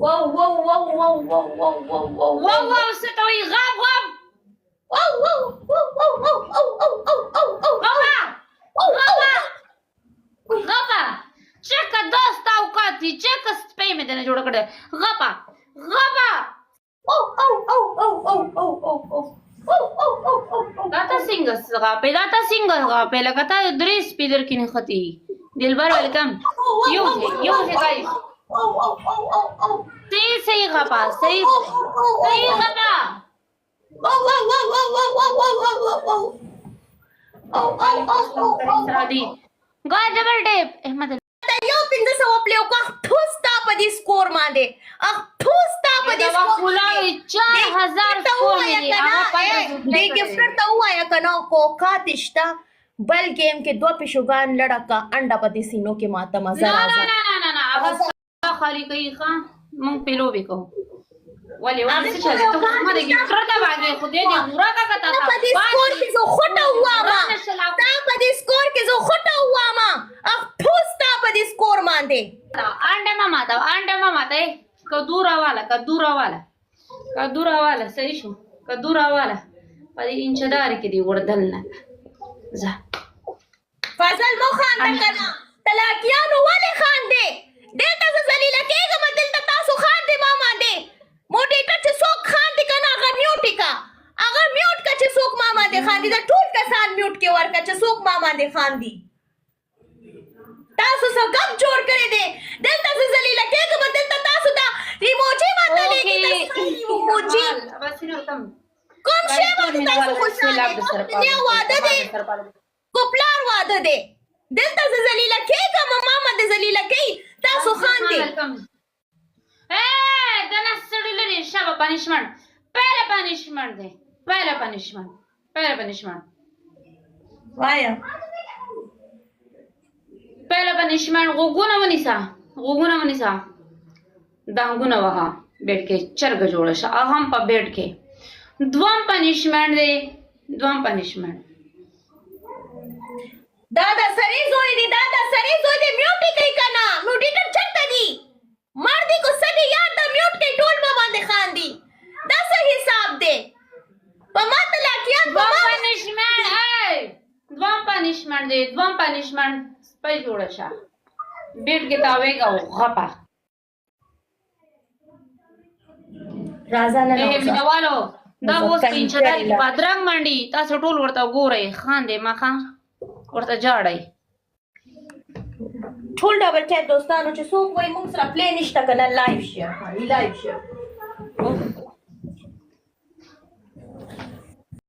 واو واو واو واو واو واو واو واو واو واو څه ته وایي غاب غاب واو واو واو واو واو واو واو واو واو غابه غابه چېکه دوست اوقات دي چېکه سپی مې دنه جوړه کړې غابه غابه دا ته څنګه غاپې دا ته څنګه غاپې لکه ته درې سپي درکې نښتي دلبر ویلکم یو ځای guys صحیح غاپه صحیح غاپه ګای ډبل ټیپ احمد یو 1500 پلیو کا ټوستا په دې سکور باندې ټوستا په دې سکور 4000 سکور دی دې گفټر ته وایا کنه کو کا تشتا بل گیم کې دو پښوګان لړکا انډا په دې سینو کې ماته مزه راځي نه اواز خالی کوي خان مونږ پیلو وکړو ولې څه چل ته ما دې گفټر ته باندې خو دې ورا کا کتا تا په دې سکور کې زه خټه هوا ما تا په دې سکور کې زه خټه هوا ما ټوستا په دې سکور باندې انډه ماما ته کدورا والا صحیح شو کدورا والا په دې انچدار کې دی وردل نه ځه فضل مو خان کنه تلاکیانو ولې خان دې دلته ذلیل کېږم دلته تاسو خان دې ماما دې موټی ټچ څوک خان دې کنه هغه میوټ کا چې څوک ماما دې خان دې دا ټول کسان میوټ کې ورکا چې څوک ماما دې خان دې تاسو څه کم جوړ کړی دی دلته ذلیل کېږم دلته تاسو دا ریموجي ماته لګي ریموجي کوم شی باندې تاسو خوشاله دې واده دې کوپلار واده دې دلته ذلیل کېږم ماما دې ذلیل کوي تاسو خان دې دنه سړی لري شابه پنیشمنت پهله پنیشمنت وایا پهله پنیشمنت غوګونه ونیسا دانګونه وها بیټ کې چرګ جوړه شه هم په بیټ کې دوام پنیشمنت دا سری زوی دی میوټی کوي کنه میوټی ته چټه دی مر دی کو سړی یاد د میوټ کې ټول ما باندې خان دی دا څه حساب دی په ماته لاکیات دوام پنیشمنت سپی جوړه شه بیټ کې تاویږه غپا رازا نه مینوالو دا اوس انچدار کې بادرنګ منډي تاسو ټول ورته ګورئ خان دې ما خان ورته جاړئ ټول ډبل چیک دوستانو چې څوک وای موږ سره پلی نشته کنه لایو شیر